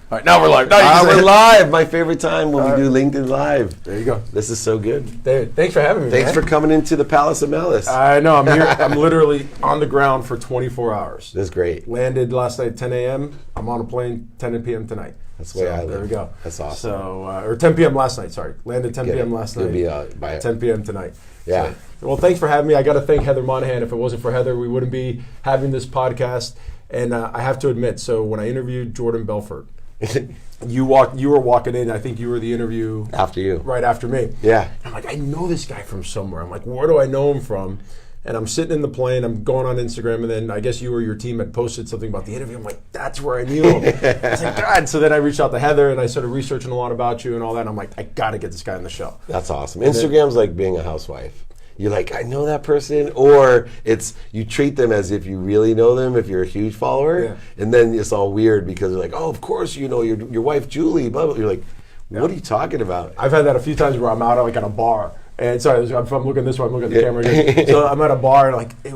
All right, now we're live. Now We're live. My favorite time when we do LinkedIn Live. There you go. This is so good. David, thanks for having me. Thanks for coming into the Palace of Malice. I know. I'm here. I'm literally on the ground for 24 hours. This is great. Landed last night at 10 a.m. I'm on a plane 10 p.m. tonight. That's the way I live. There we go. That's awesome. So, or 10 p.m. last night. Sorry, landed 10 p.m. last night. You'll be by 10 p.m. tonight. Yeah. So, well, thanks for having me. I got to thank Heather Monahan. If it wasn't for Heather, we wouldn't be having this podcast. And I have to admit, so when I interviewed Jordan Belfort, you were walking in. I think you were the interview after you, right after me. Yeah. I'm like, I know this guy from somewhere. I'm like, where do I know him from? And I'm sitting in the plane. I'm going on Instagram, and then I guess you or your team had posted something about the interview. I'm like, that's where I knew him. I was like, God. So then I reached out to Heather, and I started researching a lot about you and all that. And I'm like, I got to get this guy on the show. That's awesome. Instagram's like being a housewife. You're like, I know that person, or it's you treat them as if you really know them if you're a huge follower, and then it's all weird because they're like, oh, of course you know your wife Julie, blah, blah. You're like, what are you talking about? I've had that a few times where I'm out like at a bar, and sorry, if I'm looking this way, I'm looking at the camera again. So I'm at a bar, and like it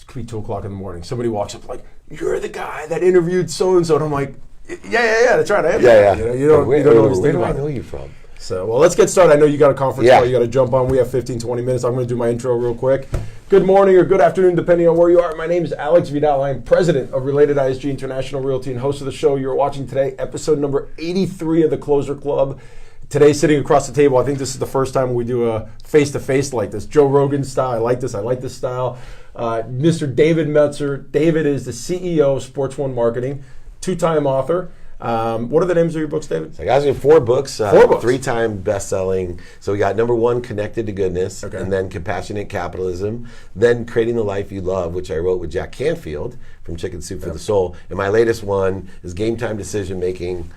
could be 2 o'clock in the morning. Somebody walks up like, you're the guy that interviewed so and so, and I'm like, yeah, that's right, I am. Yeah. You don't always think about about it. Where do I know it. you from? So, well, let's get started. I know you got a conference call you got to jump on. We have 15, 20 minutes. I'm going to do my intro real quick. Good morning or good afternoon, depending on where you are. My name is Alex Vidal. I'm president of Related ISG International Realty and host of the show you're watching today, episode number 83 of the Closer Club. Today, sitting across the table, I think this is the first time we do a face-to-face like this. Joe Rogan style. I like this style. Mr. David Meltzer. David is the CEO of Sports One Marketing, 2-time author. What are the names of your books, David? So I got 4 books. 4 books. 3-time best-selling. So we got number 1, Connected to Goodness, and then Compassionate Capitalism, then Creating the Life You Love, which I wrote with Jack Canfield from Chicken Soup for the Soul. And my latest one is Game Time Decision Making.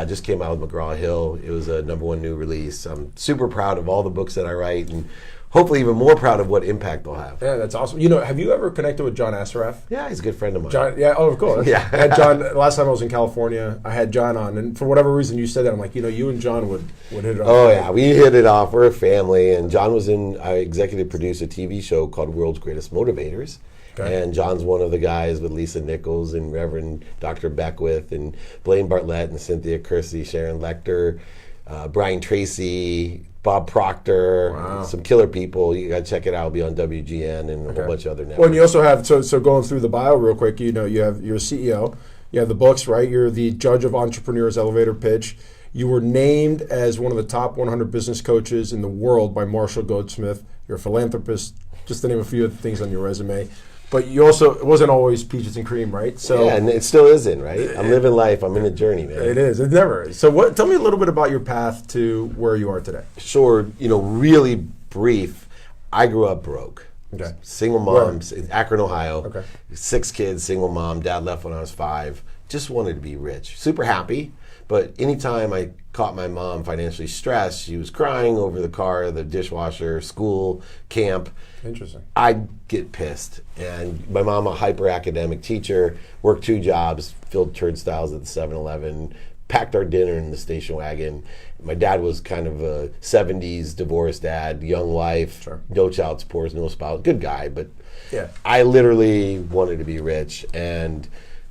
Just came out with McGraw-Hill. It was a number 1 new release. I'm super proud of all the books that I write, and hopefully even more proud of what impact they'll have. Yeah, that's awesome. You know, have you ever connected with John Assaraf? Yeah, he's a good friend of mine. John, yeah, of course. Yeah. I had John, last time I was in California, I had John on, and for whatever reason you said that, I'm like, you and John would hit it off. Oh, yeah, we hit it off. We're a family, and John was I executive produced a TV show called World's Greatest Motivators. Okay. And John's one of the guys with Lisa Nichols and Reverend Dr. Beckwith and Blaine Bartlett and Cynthia Kersey, Sharon Lecter, Brian Tracy, Bob Proctor, some killer people. You got to check it out. It'll be on WGN and a whole bunch of other networks. Well, and you also have, so going through the bio real quick, you're a CEO, you have the books, right? You're the judge of Entrepreneur's Elevator Pitch. You were named as one of the top 100 business coaches in the world by Marshall Goldsmith. You're a philanthropist, just to name a few of the things on your resume. But you also, it wasn't always peaches and cream, right? So yeah, and it still isn't, right? I'm living life. I'm in a journey, man. It is. It never is. So tell me a little bit about your path to where you are today. Sure. Really brief. I grew up broke. Okay. Single moms in Akron, Ohio. Okay. 6 kids, single mom. Dad left when I was 5. Just wanted to be rich. Super happy. But anytime I caught my mom financially stressed, she was crying over the car, the dishwasher, school, camp. Interesting. I'd get pissed. And my mom, a hyper academic teacher, worked 2 jobs, filled turnstiles at the 7-Eleven, packed our dinner in the station wagon. My dad was kind of a 70s divorced dad, young wife, no child support, no spouse, good guy. But I literally wanted to be rich and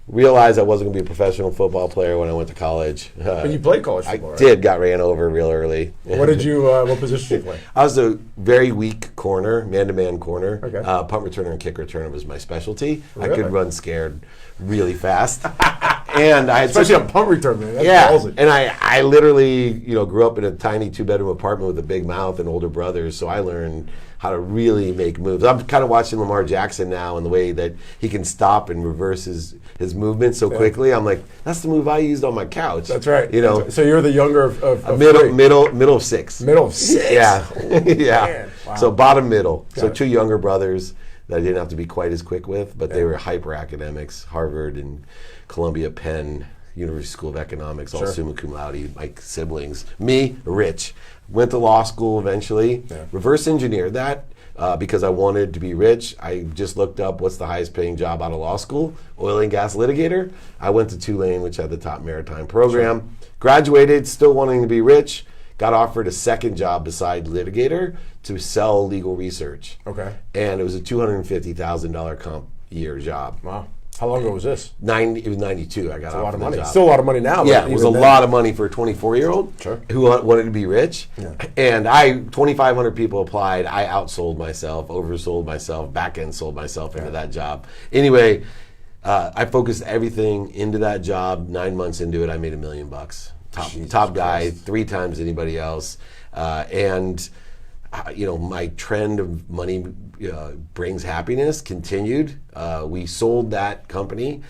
realized I wasn't going to be a professional football player when I went to college. But you played college football, right? I did, got ran over real early. What position did you play? I was a very weak corner, man-to-man corner. Okay. Punt returner and kick returner was my specialty. Really? I could run scared really fast. And I had especially a punt return, man. That's ballsy. And I literally, grew up in a tiny 2-bedroom apartment with a big mouth and older brothers, so I learned how to really make moves. I'm kind of watching Lamar Jackson now and the way that he can stop and reverse his movement so quickly. I'm like, that's the move I used on my couch. That's right. So you're the younger of middle of 6. Middle of 6? Yeah. Yeah. Man. Wow. So bottom middle. Got so it. 2 younger brothers that I didn't have to be quite as quick with, but they were hyper academics, Harvard and Columbia, Penn, University School of Economics, all summa cum laude, my siblings. Me, rich. Went to law school eventually, reverse engineered that because I wanted to be rich. I just looked up what's the highest paying job out of law school, oil and gas litigator. I went to Tulane, which had the top maritime program. Graduated, still wanting to be rich. Got offered a second job beside litigator to sell legal research. Okay. And it was a $250,000 comp year job. Wow. How long ago was this? It was 92. I got A off lot of the money. job. Still a lot of money now. Yeah, it was a lot of money for a 24-year-old Sure. who wanted to be rich. Yeah. And 2,500 people applied. I outsold myself, oversold myself, back-end sold myself into that job. Anyway, I focused everything into that job. 9 months into it, I made $1 million. Top guy, 3 times anybody else. My trend of money brings happiness continued. We sold that company.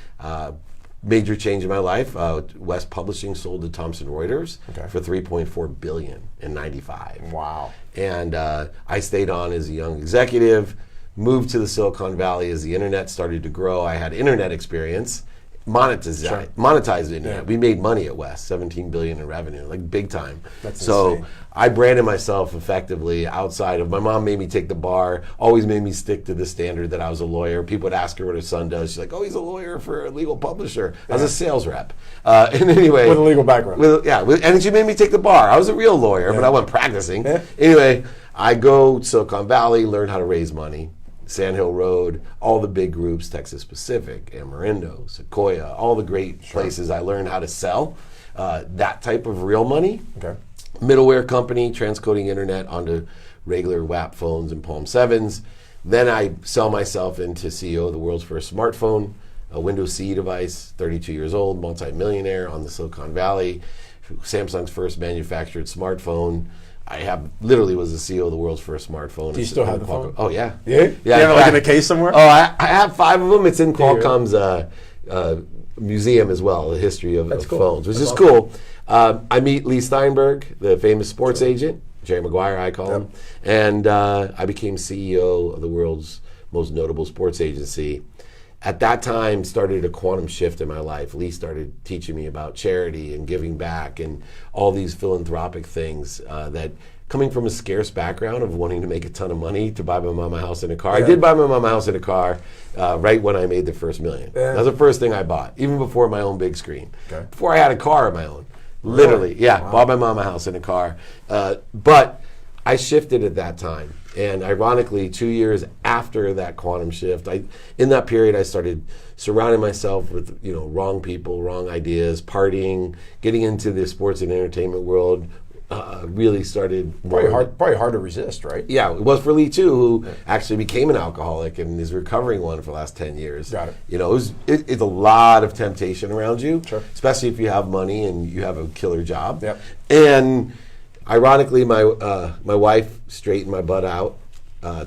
Major change in my life. West Publishing sold to Thomson Reuters for $3.4 billion in '95. Wow. And I stayed on as a young executive. Moved to the Silicon Valley as the internet started to grow. I had internet experience. Monetized the internet. Yeah. We made money at West, $17 billion in revenue, like big time. That's so insane. I branded myself effectively outside of, my mom made me take the bar, always made me stick to the standard that I was a lawyer. People would ask her what her son does. She's like, oh, he's a lawyer for a legal publisher. I was a sales rep. And anyway. With a legal background. And she made me take the bar. I was a real lawyer, but I wasn't practicing. Yeah. Anyway, I go to Silicon Valley, learn how to raise money. Sand Hill Road, all the big groups, Texas Pacific, Amarindo, Sequoia, all the great places. I learned how to sell that type of real money. Okay. Middleware company, transcoding internet onto regular WAP phones and Palm 7s. Then I sell myself into CEO of the world's first smartphone, a Windows CE device, 32 years old, multi-millionaire on the Silicon Valley, Samsung's first manufactured smartphone. I literally was the CEO of the world's first smartphone. Do you still have the phone? Oh, yeah. Yeah? Yeah. You have it like in a case somewhere? Oh, I have 5 of them. It's in Qualcomm's museum as well, the history of phones, which is cool. I meet Lee Steinberg, the famous sports agent, Jerry Maguire, I call him, and I became CEO of the world's most notable sports agency. At that time, started a quantum shift in my life. Lee started teaching me about charity and giving back and all these philanthropic things that, coming from a scarce background of wanting to make a ton of money to buy my mom a house and a car. Yeah. I did buy my mom a house and a car right when I made the first $1 million. Yeah. That was the first thing I bought, even before my own big screen. Okay. Before I had a car of my own. Literally, yeah. Wow. Bought my mom a house and a car. But I shifted at that time. And ironically, 2 years after that quantum shift, in that period, I started surrounding myself with wrong people, wrong ideas, partying, getting into the sports and entertainment world. Really started probably hard to resist, right? Yeah, it was for Lee too, who actually became an alcoholic and is recovering one for the last 10 years. Got it. It's a lot of temptation around you, sure, especially if you have money and you have a killer job. Yep. And ironically, my wife straightened my butt out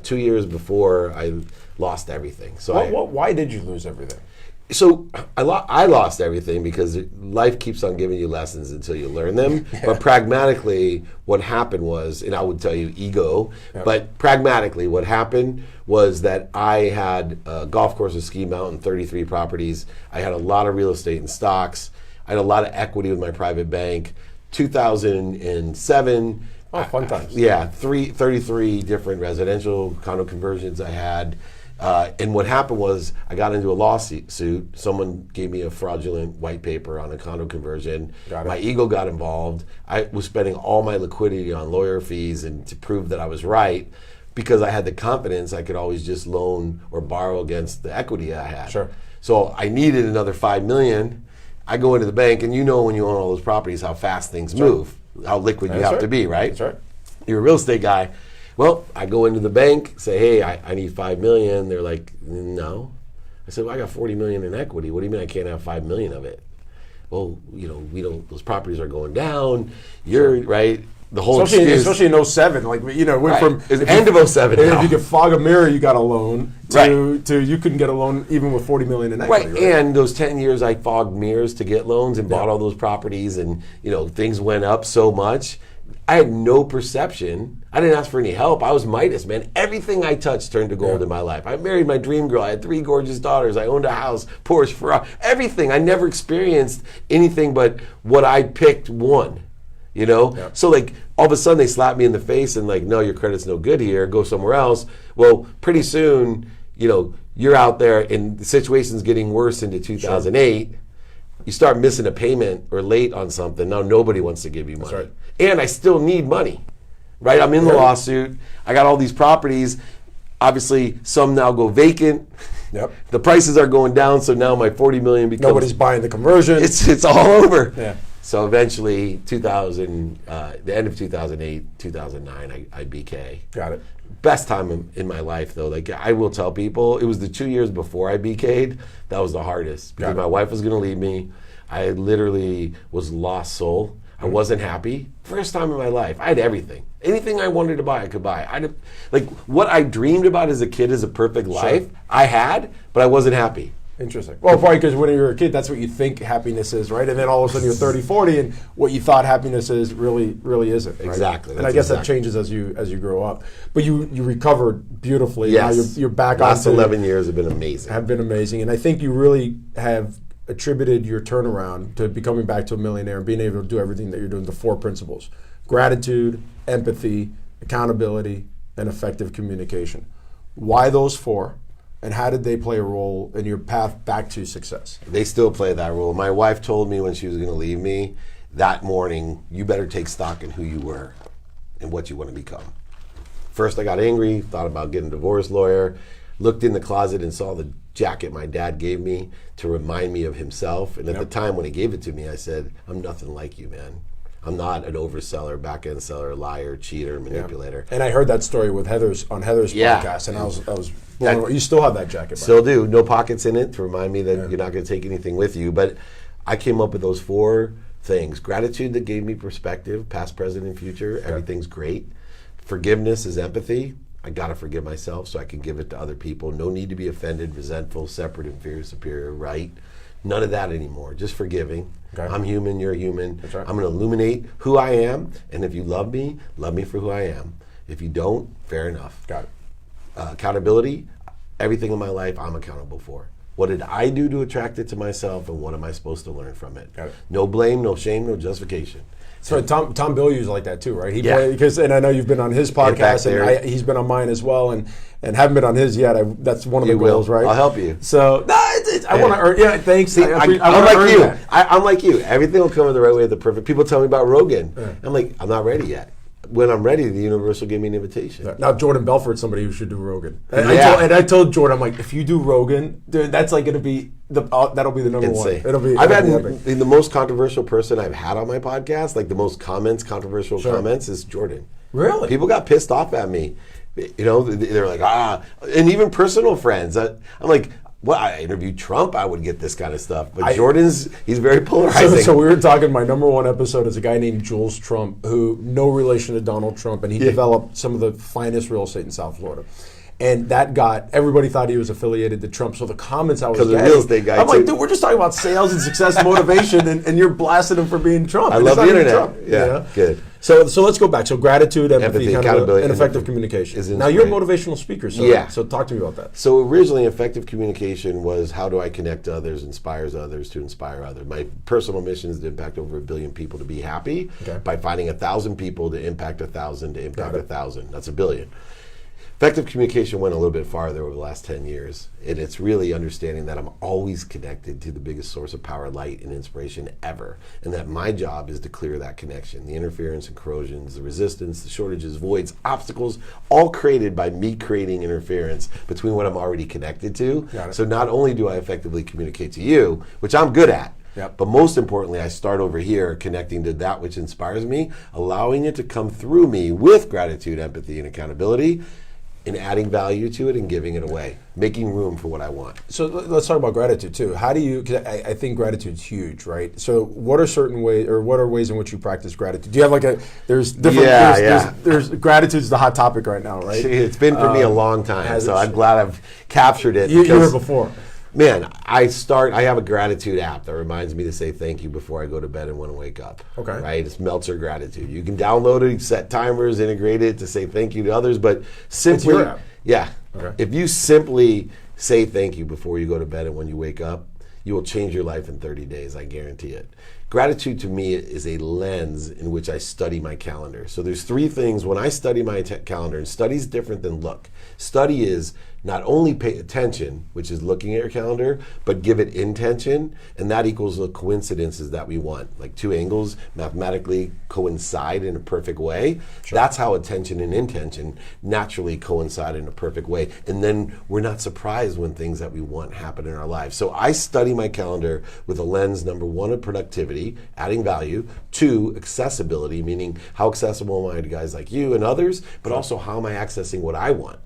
2 years before I lost everything. So why did you lose everything? So I lost everything because life keeps on giving you lessons until you learn them. Yeah. But pragmatically, what happened was, and I would tell you ego, but pragmatically what happened was that I had a golf course with Ski Mountain, 33 properties. I had a lot of real estate and stocks. I had a lot of equity with my private bank. 2007. Oh, fun times. 33 different residential condo conversions I had. And what happened was I got into a lawsuit. Someone gave me a fraudulent white paper on a condo conversion. My ego got involved. I was spending all my liquidity on lawyer fees and to prove that I was right, because I had the confidence I could always just loan or borrow against the equity I had. Sure. So I needed another $5 million. I go into the bank, and when you own all those properties, how fast things move, how liquid you have to be, right? That's right. You're a real estate guy. Well, I go into the bank, say, hey, I need $5 million. They're like, no. I said, well, I got $40 million in equity. What do you mean I can't have $5 million of it? Well, we don't. Those properties are going down. You're right. The whole especially in 07, went from it's end of 07. If you could fog a mirror, you got a loan. To you couldn't get a loan even with $40 million in equity. Right. And those 10 years, I fogged mirrors to get loans and bought all those properties, and things went up so much. I had no perception. I didn't ask for any help. I was Midas, man. Everything I touched turned to gold in my life. I married my dream girl. I had 3 gorgeous daughters. I owned a house, Porsche, Ferrari, everything. I never experienced anything but what I picked won. So all of a sudden they slap me in the face and no, your credit's no good here. Go somewhere else. Well, pretty soon, you're out there and the situation's getting worse into 2008. Sure. You start missing a payment or late on something. Now nobody wants to give you money. That's right. And I still need money, right? I'm in the lawsuit. I got all these properties. Obviously, some now go vacant. Yep. The prices are going down, so now my 40 million becomes... Nobody's buying the conversion. It's all over. Yeah. So eventually, the end of 2008, 2009, I BK. Got it. Best time in my life, though. Like, I will tell people, it was the 2 years before I BK'd that was the hardest, because my wife was going to leave me. I literally was lost soul. I wasn't happy. First time in my life. I had everything. Anything I wanted to buy, I could buy. Like, what I dreamed about as a kid as a perfect life, I had, but I wasn't happy. Interesting. Well, probably because when you're a kid, that's what you think happiness is, right? And then all of a sudden you're 30, 40, and what you thought happiness is really isn't. Right? Exactly. And I guess that changes as you grow up. But you recovered beautifully. Yes. Now you're back on. Last 11 years have been amazing. Have been amazing. And I think you really have attributed your turnaround to becoming back to a millionaire and being able to do everything that you're doing, the 4 principles: gratitude, empathy, accountability, and effective communication. Why those 4? And how did they play a role in your path back to success? They still play that role. My wife told me when she was going to leave me that morning, you better take stock in who you were and what you want to become. First, I got angry, thought about getting a divorce lawyer, looked in the closet and saw the jacket my dad gave me to remind me of himself. And at the time when he gave it to me, I said, I'm nothing like you, man. I'm not an overseller, back-end seller, liar, cheater, manipulator. And I heard that story with Heather's podcast, and I was blown away. You still have that jacket, Still do. No pockets in it to remind me that you're not going to take anything with you. But I came up with those 4 things. Gratitude, that gave me perspective, past, present, and future. Everything's great. Forgiveness is empathy. I got to forgive myself so I can give it to other people. No need to be offended, resentful, separate, inferior, superior, right? None of that anymore. Just forgiving. Okay. I'm human, you're human. That's right. I'm going to illuminate who I am, and if you love me for who I am. If you don't, fair enough. Got it. Accountability, everything in my life I'm accountable for. What did I do to attract it to myself, and what am I supposed to learn from it? Got it. No blame, no shame, no justification. So Tom Bilyeu's like that too, right? And I know you've been on his podcast, and he's been on mine as well, and haven't been on his yet. That's one of the goals, right? I'll help you. So I want to earn. Yeah, thanks. See, I'm like you. I'm like you. Everything will come in the right way at the perfect. People tell me about Rogan. Yeah. I'm like, I'm not ready yet. When I'm ready, the universe will give me an invitation. Now, Jordan Belfort's somebody who should do Rogan. I told Jordan, I'm like, if you do Rogan, dude, that's like going to be that'll be the number Insane. one. It'll be. I've had the most controversial person I've had on my podcast, like the most controversial comments, is Jordan. Really? People got pissed off at me. You know, they're like, and even personal friends. I'm like, well, I interviewed Trump, I would get this kind of stuff. But he's very polarizing. So we were talking, my number one episode is a guy named Jules Trump, who, no relation to Donald Trump, and he developed some of the finest real estate in South Florida. And that everybody thought he was affiliated to Trump. So the comments I was getting, real estate guy, I'm like, dude, we're just talking about sales and success motivation, and you're blasting him for being Trump. I love the internet. Trump, yeah, good. So let's go back. So gratitude, empathy, accountability, and effective communication. Now, you're a motivational speaker, so talk to me about that. So originally, effective communication was, how do I connect to others, inspires others to inspire others. My personal mission is to impact over 1 billion people to be happy by finding 1,000 people to impact 1,000 to impact 1,000. That's 1 billion. Effective communication went a little bit farther over the last 10 years, and it's really understanding that I'm always connected to the biggest source of power, light, and inspiration ever, and that my job is to clear that connection. The interference and corrosions, the resistance, the shortages, voids, obstacles, all created by me creating interference between what I'm already connected to. So not only do I effectively communicate to you, which I'm good at, but most importantly, I start over here connecting to that which inspires me, allowing it to come through me with gratitude, empathy, and accountability, and adding value to it and giving it away, making room for what I want. So let's talk about gratitude too. How do you, because I think gratitude's huge, right? So what are certain ways, or what are ways in which you practice gratitude? Do you have like there's different, there's gratitude's the hot topic right now, right? It's been for me a long time, so I'm glad I've captured it. You were before. Man, I have a gratitude app that reminds me to say thank you before I go to bed and when I wake up. Okay. Right? It's Meltzer Gratitude. You can download it, set timers, integrate it to say thank you to others, but simply, it's your app. Yeah. Okay. If you simply say thank you before you go to bed and when you wake up, you will change your life in 30 days, I guarantee it. Gratitude to me is a lens in which I study my calendar. So there's 3 things when I study my calendar, and study's different than look. Study is not only pay attention, which is looking at your calendar, but give it intention, and that equals the coincidences that we want. Like two angles mathematically coincide in a perfect way. Sure. That's how attention and intention naturally coincide in a perfect way. And then we're not surprised when things that we want happen in our lives. So I study my calendar with a lens, number one, of productivity, adding value, two, accessibility, meaning how accessible am I to guys like you and others, but also how am I accessing what I want?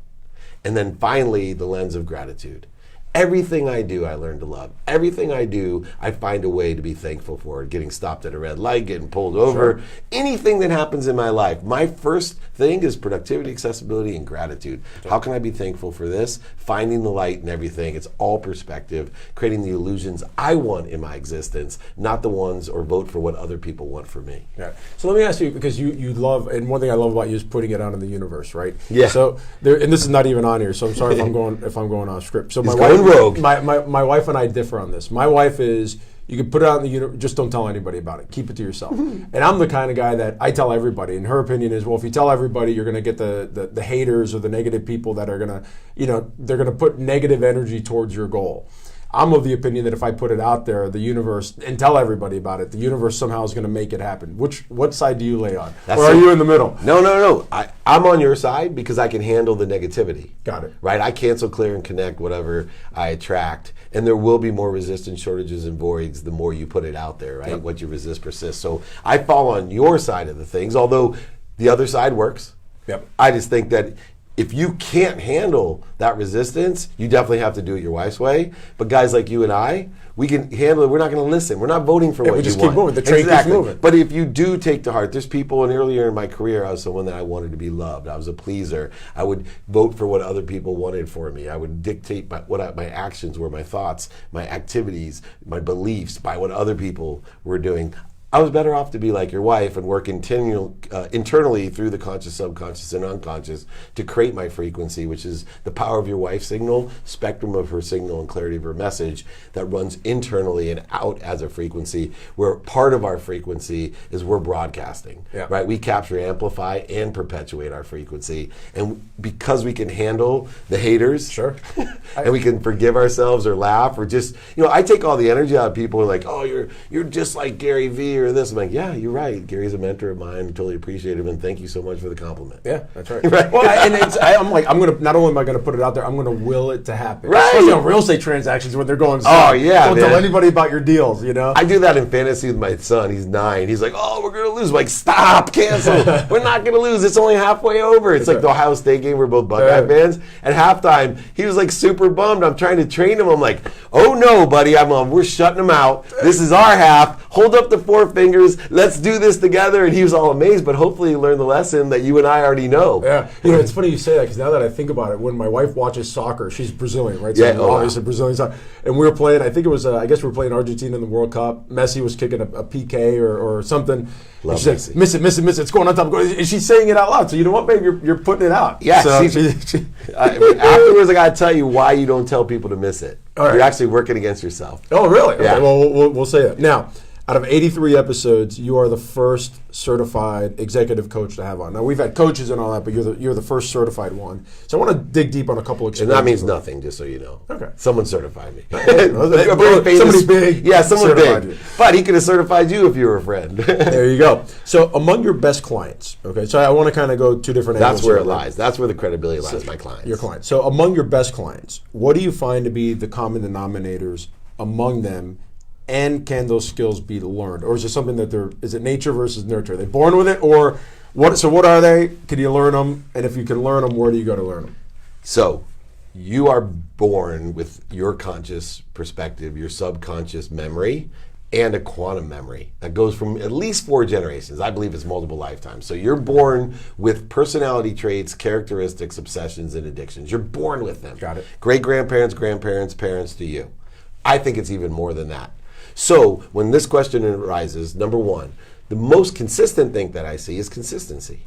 And then finally, the lens of gratitude. Everything I do, I learn to love. Everything I do, I find a way to be thankful for. Getting stopped at a red light, getting pulled over, anything that happens in my life. My first thing is productivity, accessibility, and gratitude. How can I be thankful for this? Finding the light in everything. It's all perspective, creating the illusions I want in my existence, not the ones or vote for what other people want for me. Yeah. So let me ask you, because you love, and one thing I love about you is putting it out in the universe, right? Yeah. So there, and this is not even on here, so I'm sorry if I'm going off script. So rogue. My wife and I differ on this. My wife is, you can put it out in the universe, just don't tell anybody about it. Keep it to yourself. And I'm the kind of guy that I tell everybody, and her opinion is, well, if you tell everybody, you're going to get the haters or the negative people that are going to, they're going to put negative energy towards your goal. I'm of the opinion that if I put it out there, the universe, and tell everybody about it, the universe somehow is going to make it happen. What side do you lay on? Or are you in the middle? No. I'm on your side because I can handle the negativity. Got it. Right? I cancel, clear, and connect whatever I attract. And there will be more resistance, shortages, and voids the more you put it out there, right? Yep. What you resist persists. So I fall on your side of the things, although the other side works. Yep. I just think that if you can't handle that resistance, you definitely have to do it your wife's way. But guys like you and I, we can handle it. We're not going to listen. We're not voting for what you want. We just keep moving. The train keeps moving. But if you do take to heart, there's people, and earlier in my career, I was someone that I wanted to be loved. I was a pleaser. I would vote for what other people wanted for me. I would dictate my actions were, my thoughts, my activities, my beliefs by what other people were doing. I was better off to be like your wife and work internally through the conscious, subconscious, and unconscious to create my frequency, which is the power of your wife's signal, spectrum of her signal, and clarity of her message that runs internally and out as a frequency, where part of our frequency is we're broadcasting, right? We capture, amplify, and perpetuate our frequency. And because we can handle the haters, sure, and we can forgive ourselves or laugh or just, I take all the energy out of people who are like, oh, you're just like Gary Vee or this. I'm like, yeah, you're right. Gary's a mentor of mine. I totally appreciate him, and thank you so much for the compliment. Yeah, that's right. Right. Well, I'm like, not only am I going to put it out there, I'm going to will it to happen. Right. Especially on real estate transactions when they're going. Oh yeah, don't tell anybody about your deals. I do that in fantasy with my son. He's 9. He's like, oh, we're going to lose. I'm like, stop, cancel. We're not going to lose. It's only halfway over. It's like the Ohio State game. We're both Buckeye fans. At halftime, he was like super bummed. I'm trying to train him. I'm like, oh no, buddy. We're shutting him out. This is our half. Hold up the 4 fingers. Let's do this together. And he was all amazed, but hopefully he learned the lesson that you and I already know. Yeah. It's funny you say that, because now that I think about it, when my wife watches soccer, she's Brazilian, right? Yeah. So obviously Brazilian soccer. And we were playing, I think it was, I guess we were playing Argentina in the World Cup. Messi was kicking a PK or something. Love she said, miss it. It's going on top. And she's saying it out loud. So you know what, babe? You're putting it out. Yeah. So afterwards, I got to tell you why you don't tell people to miss it. All right. You're actually working against yourself. Oh, really? Yeah. Okay, well, we'll say that. Now, out of 83 episodes, you are the first certified executive coach to have on. Now, we've had coaches and all that, but you're the first certified one. So I want to dig deep on a couple of experiences. And that means nothing, just so you know. Okay. Someone certified me. Somebody big. Yeah, someone big. You. But he could have certified you if you were a friend. There you go. So among your best clients, okay, so I want to kind of go 2 different angles. That's where it lies. That's where the credibility lies, my clients. Your clients. So among your best clients, what do you find to be the common denominators among them? And can those skills be learned, or is it something that is it nature versus nurture? Are they born with it, or what? So what are they? Can you learn them? And if you can learn them, where do you go to learn them? So you are born with your conscious perspective, your subconscious memory, and a quantum memory that goes from at least 4 generations. I believe it's multiple lifetimes. So you're born with personality traits, characteristics, obsessions, and addictions. You're born with them. Got it. Great-grandparents, grandparents, parents to you. I think it's even more than that. So when this question arises, number 1, the most consistent thing that I see is consistency.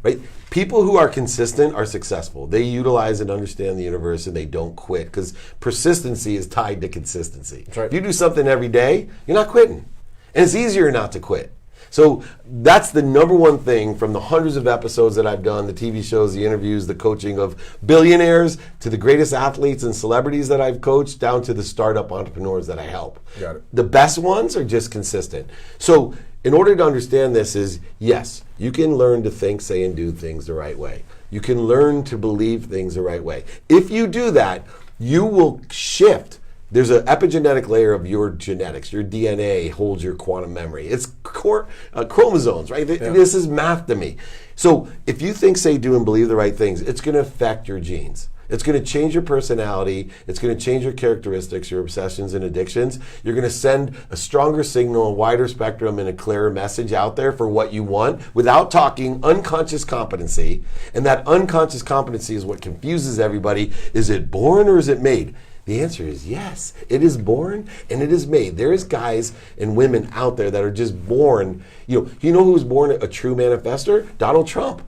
Right? People who are consistent are successful. They utilize and understand the universe, and they don't quit, because persistency is tied to consistency. That's right. If you do something every day, you're not quitting. And it's easier not to quit. So that's the number one thing from the hundreds of episodes that I've done, the TV shows, the interviews, the coaching of billionaires to the greatest athletes and celebrities that I've coached down to the startup entrepreneurs that I help. Got it. The best ones are just consistent. So in order to understand this is, yes, you can learn to think, say, and do things the right way. You can learn to believe things the right way. If you do that, you will shift. There's an epigenetic layer of your genetics. Your DNA holds your quantum memory. It's chromosomes, right? Yeah. This is math to me. So if you think, say, do, and believe the right things, it's going to affect your genes. It's going to change your personality. It's going to change your characteristics, your obsessions and addictions. You're going to send a stronger signal, a wider spectrum, and a clearer message out there for what you want without talking unconscious competency. And that unconscious competency is what confuses everybody. Is it born or is it made? The answer is yes. It is born and it is made. There is guys and women out there that are just born. You know who was born a true manifestor? Donald Trump.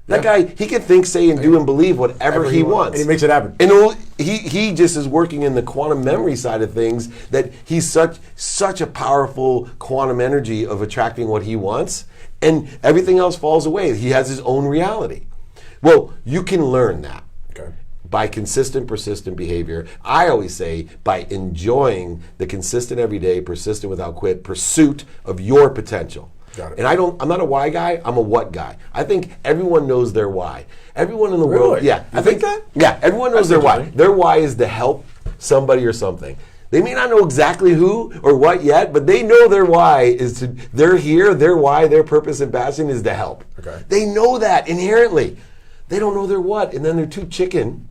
That guy, he can think, say, and do and believe whatever he wants. And he makes it happen. And he just is working in the quantum memory side of things, that he's such a powerful quantum energy of attracting what he wants, and everything else falls away. He has his own reality. Well, you can learn that. Okay. By consistent, persistent behavior. I always say by enjoying the consistent, everyday, persistent without quit pursuit of your potential. Got it. And I'm not a why guy, I'm a what guy. I think everyone knows their why. Everyone in the world, yeah. I think that? Yeah, everyone knows their why. Their why is to help somebody or something. They may not know exactly who or what yet, but they know their why is they're here, their why, their purpose and passion is to help. Okay. They know that inherently. They don't know their what, and then they're too chicken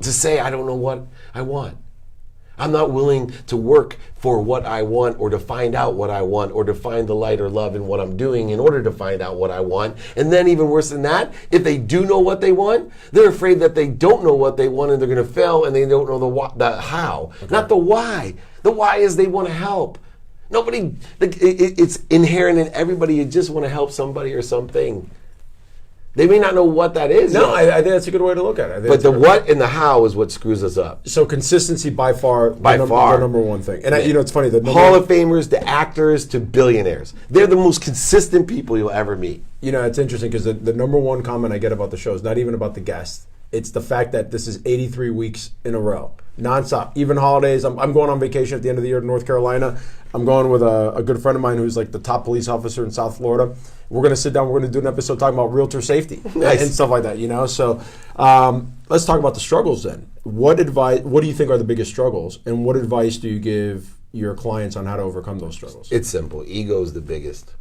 to say, I don't know what I want. I'm not willing to work for what I want, or to find out what I want, or to find the light or love in what I'm doing in order to find out what I want. And then even worse than that, if they do know what they want, they're afraid that they don't know what they want and they're going to fail, and they don't know the how, not the why. The why is they want to help. It's inherent in everybody. You just want to help somebody or something. They may not know what that is. No, I think that's a good way to look at it. But the what and the how is what screws us up. So consistency by far the number one thing. And it's funny. Hall of Famers to actors to billionaires. They're the most consistent people you'll ever meet. It's interesting because the number one comment I get about the show is not even about the guest. It's the fact that this is 83 weeks in a row, nonstop. Even holidays. I'm going on vacation at the end of the year to North Carolina. I'm going with a good friend of mine who's like the top police officer in South Florida. We're going to sit down. We're going to do an episode talking about realtor safety and stuff like that. So let's talk about the struggles then. What do you think are the biggest struggles, and what advice do you give your clients on how to overcome those struggles? It's simple. Ego is the biggest.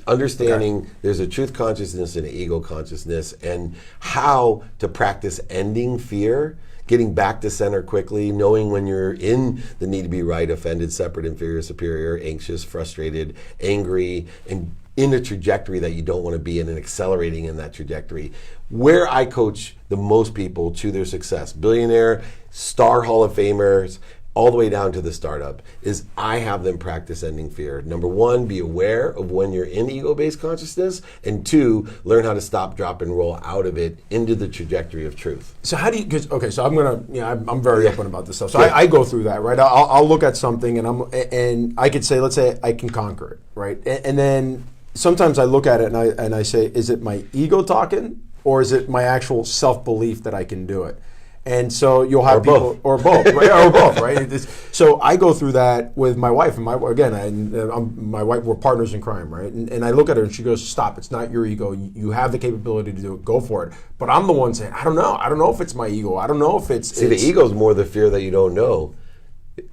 Understanding there's a truth consciousness and an ego consciousness, and how to practice ending fear, getting back to center quickly, knowing when you're in the need to be right, offended, separate, inferior, superior, anxious, frustrated, angry, and in a trajectory that you don't want to be in, and accelerating in that trajectory. Where I coach the most people to their success, billionaire, star Hall of Famers, all the way down to the startup, is I have them practice ending fear. Number one, be aware of when you're in ego-based consciousness, and two, learn how to stop, drop, and roll out of it into the trajectory of truth. So how do you? So I'm very open about this stuff. So I go through that, right? I'll look at something and I could say, let's say I can conquer it, right? And then sometimes I look at it and I say, is it my ego talking, or is it my actual self-belief that I can do it? And so you'll have people, or both, right? Or both, right? So I go through that with my wife, and my wife, we're partners in crime, right? And I look at her and she goes, "Stop! It's not your ego. You have the capability to do it. Go for it." But I'm the one saying, "I don't know. I don't know if it's my ego. I don't know if it's." See, the ego is more the fear that you don't know.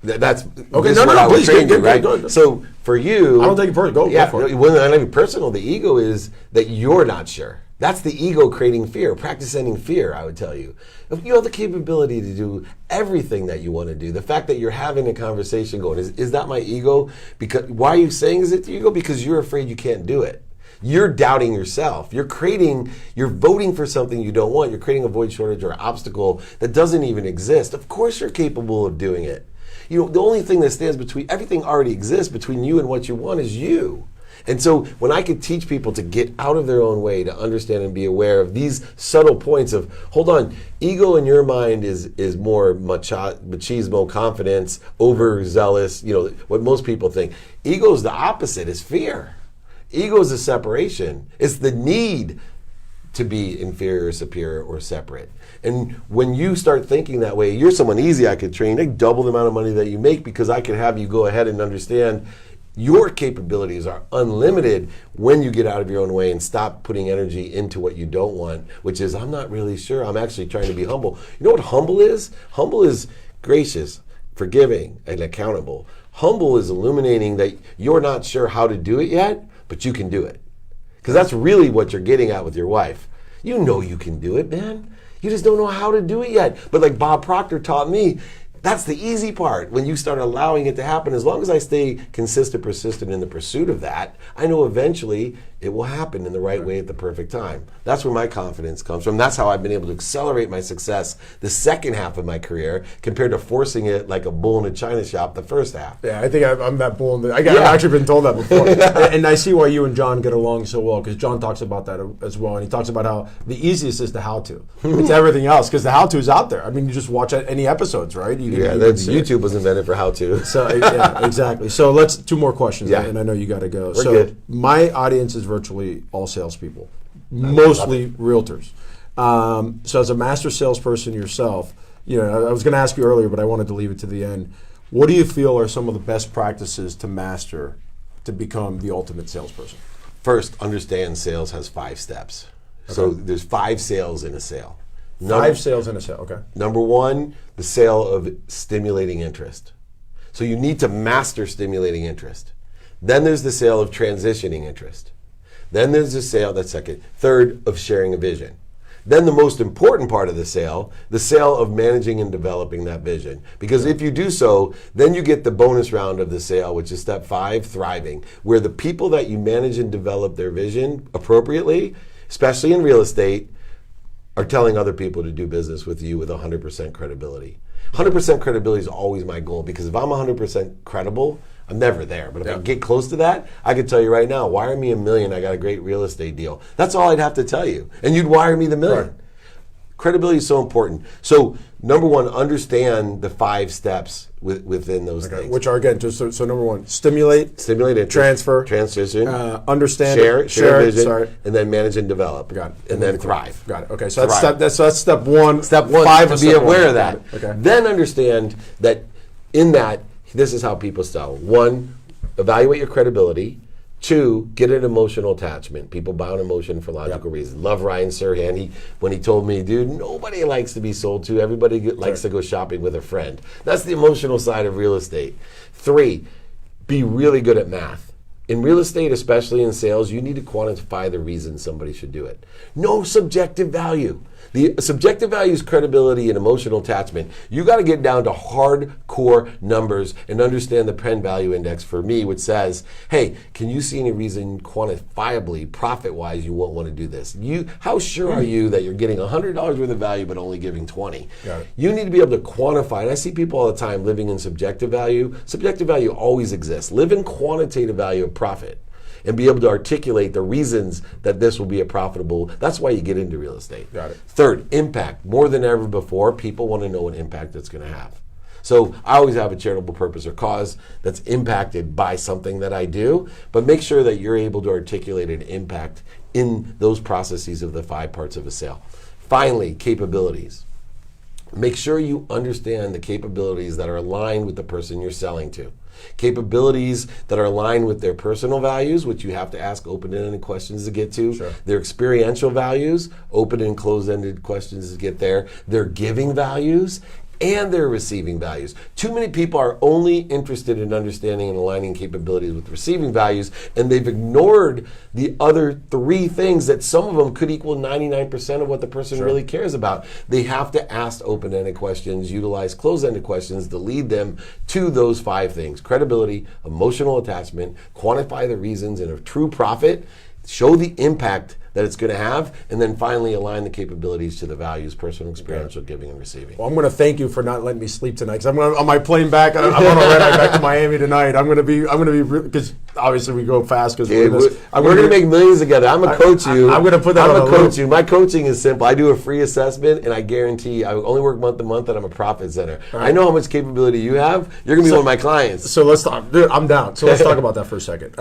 That's okay. No, please, right? So for you, I don't take it personal. Go for it. Well, I don't take it personal. The ego is that you're not sure. That's the ego creating fear. Practice ending fear, I would tell you. If you have the capability to do everything that you want to do, the fact that you're having a conversation going, is that my ego? Because why are you saying is it the ego? Because you're afraid you can't do it. You're doubting yourself. You're voting for something you don't want. You're creating a void, shortage, or obstacle that doesn't even exist. Of course you're capable of doing it. The only thing that stands between, everything already exists between you and what you want is you. And so when I could teach people to get out of their own way, to understand and be aware of these subtle points of, hold on, ego in your mind is more machismo, confidence, overzealous, what most people think. Ego is the opposite, is fear. Ego is a separation. It's the need to be inferior, superior, or separate. And when you start thinking that way, you're someone easy I could train. I double the amount of money that you make because I can have you go ahead and understand your capabilities are unlimited when you get out of your own way and stop putting energy into what you don't want, which is, I'm not really sure. I'm actually trying to be humble. You know what humble is? Humble is gracious, forgiving, and accountable. Humble is illuminating that you're not sure how to do it yet, but you can do it. Because that's really what you're getting at with your wife. You know you can do it, man. You just don't know how to do it yet. But like Bob Proctor taught me, that's the easy part. When you start allowing it to happen, as long as I stay consistent, persistent in the pursuit of that, I know eventually it will happen in the right way at the perfect time. That's where my confidence comes from. That's how I've been able to accelerate my success the second half of my career compared to forcing it like a bull in a china shop the first half. Yeah, I think I'm that bull. I've actually been told that before. And I see why you and John get along so well, because John talks about that as well. And he talks about how the easiest is the how-to. It's everything else, because the how-to is out there. I mean, you just watch any episodes, right? YouTube was invented for how-to. So yeah, exactly. So let's 2 more questions, and I know you got to go. We're good. My audience is virtually all salespeople, mostly realtors. So as a master salesperson yourself, I was going to ask you earlier, but I wanted to leave it to the end. What do you feel are some of the best practices to master to become the ultimate salesperson? First, understand sales has 5 steps. Okay. So there's 5 sales in a sale. 5 sales in a sale, okay. Number 1, the sale of stimulating interest. So you need to master stimulating interest. Then there's the sale of transitioning interest. Then there's the sale, that's second. Third, of sharing a vision. Then the most important part of the sale of managing and developing that vision. Because if you do so, then you get the bonus round of the sale, which is step 5, thriving, where the people that you manage and develop their vision appropriately, especially in real estate, are telling other people to do business with you with 100% credibility. 100% credibility is always my goal, because if I'm 100% credible, I'm never there. But if I get close to that, I can tell you right now, wire me $1 million, I got a great real estate deal. That's all I'd have to tell you. And you'd wire me the $1 million. Right. Credibility is so important. So number 1, understand the 5 steps within those things. Which are, again, just so number 1, stimulate interest, transfer, transition, understand, share vision, and then manage and develop. Got it. And then thrive. Got it. Okay, so that's step 1. Step 1, to be aware of that. Okay. Then understand that in that, this is how people sell. 1, evaluate your credibility. 2, get an emotional attachment. People buy on emotion for logical reasons. Love Ryan Serhant. When he told me, dude, nobody likes to be sold to. Everybody likes to go shopping with a friend. That's the emotional side of real estate. 3, be really good at math. In real estate, especially in sales, you need to quantify the reason somebody should do it. No subjective value. The subjective value is credibility and emotional attachment. You got to get down to hardcore numbers and understand the Penn Value Index for me, which says, hey, can you see any reason quantifiably, profit-wise, you won't want to do this? How sure are you that you're getting $100 worth of value but only giving 20? You need to be able to quantify, and I see people all the time living in subjective value. Subjective value always exists. Live in quantitative value of profit and be able to articulate the reasons that this will be a profitable. That's why you get into real estate. Got it. 3rd, impact. More than ever before, people want to know what impact it's going to have. So I always have a charitable purpose or cause that's impacted by something that I do, but make sure that you're able to articulate an impact in those processes of the 5 parts of a sale. Finally, capabilities. Make sure you understand the capabilities that are aligned with the person you're selling to. Capabilities that are aligned with their personal values, which you have to ask open-ended questions to get to. Sure. Their experiential values, open and closed-ended questions to get there. Their giving values, and their receiving values. Too many people are only interested in understanding and aligning capabilities with receiving values, and they've ignored the other 3 things that some of them could equal 99% of what the person really cares about. They have to ask open-ended questions, utilize closed-ended questions to lead them to those 5 things. Credibility, emotional attachment, quantify the reasons, and a true profit. Show the impact that it's going to have, and then finally align the capabilities to the values, personal, experiential, giving and receiving. Well, I'm going to thank you for not letting me sleep tonight, because I'm on my plane back. I'm on a red eye back to Miami tonight. I'm going to be because obviously we go fast because we're going to make millions together. I'm going to coach you. I'm going to put that I'm on going to coach you. My coaching is simple. I do a free assessment, and I guarantee I only work month to month, and I'm a profit center. Right. I know how much capability you have. You're going to be one of my clients. So let's talk. Dude, I'm down. So let's talk about that for a second.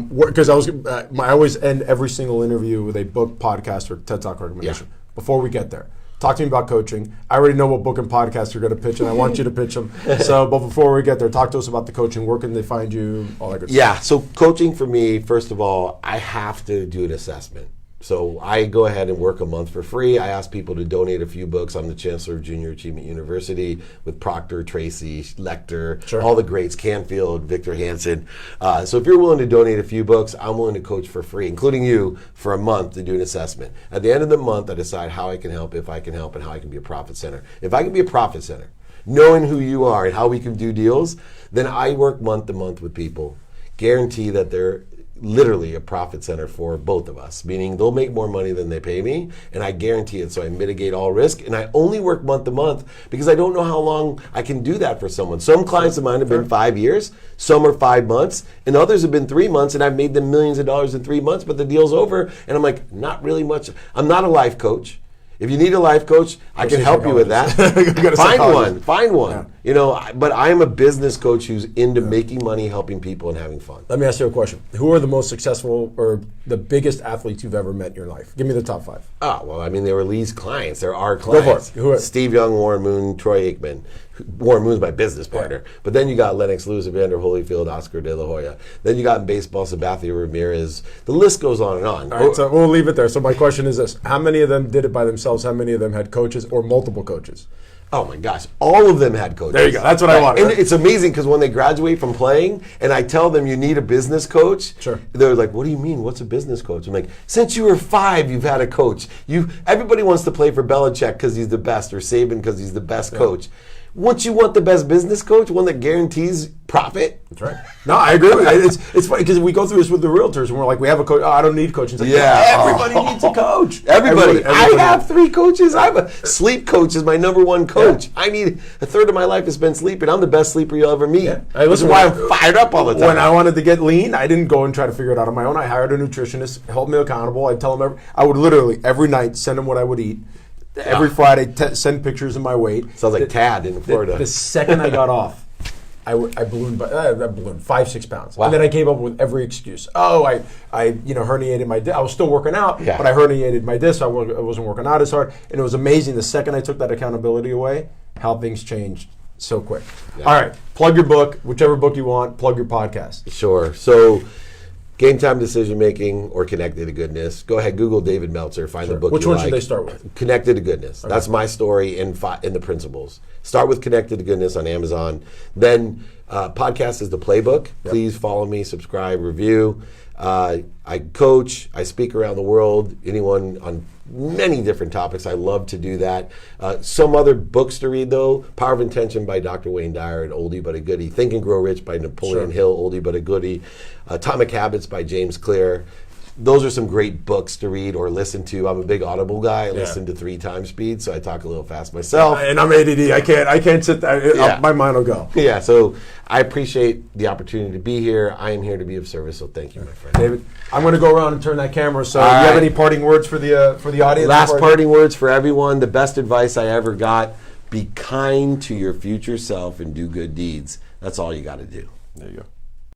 Because I always end every single interview with a book, podcast, or TED Talk recommendation. Yeah. Before we get there, talk to me about coaching. I already know what book and podcast you're going to pitch, and I want you to pitch them. So, but before we get there, talk to us about the coaching. Where can they find you? All that good stuff. Yeah. So coaching for me, first of all, I have to do an assessment. So I go ahead and work a month for free. I ask people to donate a few books. I'm the Chancellor of Junior Achievement University with Proctor, Tracy, Lecter, all the greats, Canfield, Victor Hansen. So if you're willing to donate a few books, I'm willing to coach for free, including you, for a month to do an assessment. At the end of the month, I decide how I can help, if I can help, and how I can be a profit center. If I can be a profit center, knowing who you are and how we can do deals, then I work month to month with people. Guarantee that they're literally a profit center for both of us, meaning they'll make more money than they pay me, and I guarantee it, so I mitigate all risk, and I only work month to month because I don't know how long I can do that for someone. Some clients of mine have been 5 years, some are 5 months, and others have been 3 months, and I've made them millions of dollars in 3 months, but the deal's over, and I'm like, not really much. I'm not a life coach. If you need a life coach, I can help you with that. Find one. Yeah. You know, but I am a business coach who's into making money, helping people, and having fun. Let me ask you a question. Who are the most successful or the biggest athletes you've ever met in your life? Give me the top 5. Oh, well, I mean, they were Lee's clients. They're our clients. Go for it. Who are Steve Young, Warren Moon, Troy Aikman. Warren Moon's my business partner. Yeah. But then you got Lennox Lewis, Evander Holyfield, Oscar De La Hoya. Then you got in baseball, Sabathia Ramirez. The list goes on and on. All right, so we'll leave it there. So my question is this. How many of them did it by themselves? How many of them had coaches or multiple coaches? Oh my gosh, all of them had coaches. There you go. That's what I want. And it's amazing because when they graduate from playing and I tell them you need a business coach, they're like, what do you mean? What's a business coach? I'm like, since you were 5, you've had a coach. Everybody wants to play for Belichick because he's the best or Saban because he's the best coach. Once you want the best business coach, one that guarantees profit. That's right. No, I agree with you. It's funny because we go through this with the realtors and we're like, we have a coach. Oh, I don't need coaching. Like, everybody needs a coach. Everybody. I have 3 coaches. I have a sleep coach is my #1 coach. Yeah. I need a third of my life to spend sleeping. I'm the best sleeper you'll ever meet. Yeah. This is why I'm fired up all the time. When I wanted to get lean, I didn't go and try to figure it out on my own. I hired a nutritionist, held me accountable. I'd tell him I would literally every night send him what I would eat. Every Friday, send pictures of my weight. Sounds like Tad in Florida. The second I got off, I ballooned 5-6 pounds. Wow. And then I came up with every excuse. Oh, I herniated my disc. I was still working out, but I herniated my disc. I wasn't working out as hard. And it was amazing the second I took that accountability away, how things changed so quick. Yeah. All right, plug your book, whichever book you want, plug your podcast. Sure. So, Game Time Decision Making or Connected to Goodness. Go ahead, Google David Meltzer, find the book. Which one should they start with? Connected to Goodness. Okay. That's my story in the principles. Start with Connected to Goodness on Amazon. Then podcast is the playbook. Yep. Please follow me, subscribe, review. I coach. I speak around the world. Anyone on many different topics. I love to do that. Some other books to read, though. Power of Intention by Dr. Wayne Dyer, an oldie but a goodie. Think and Grow Rich by Napoleon Hill, oldie but a goodie. Atomic Habits by James Clear. Those are some great books to read or listen to. I'm a big Audible guy. I listen to 3 times speed, so I talk a little fast myself. And I'm ADD. I can't sit there. My mind will go. Yeah, so I appreciate the opportunity to be here. I am here to be of service, so thank you, my friend. David, I'm going to go around and turn that camera. So, do you have any parting words for the audience? Last parting words for everyone. The best advice I ever got: be kind to your future self and do good deeds. That's all you got to do. There you go.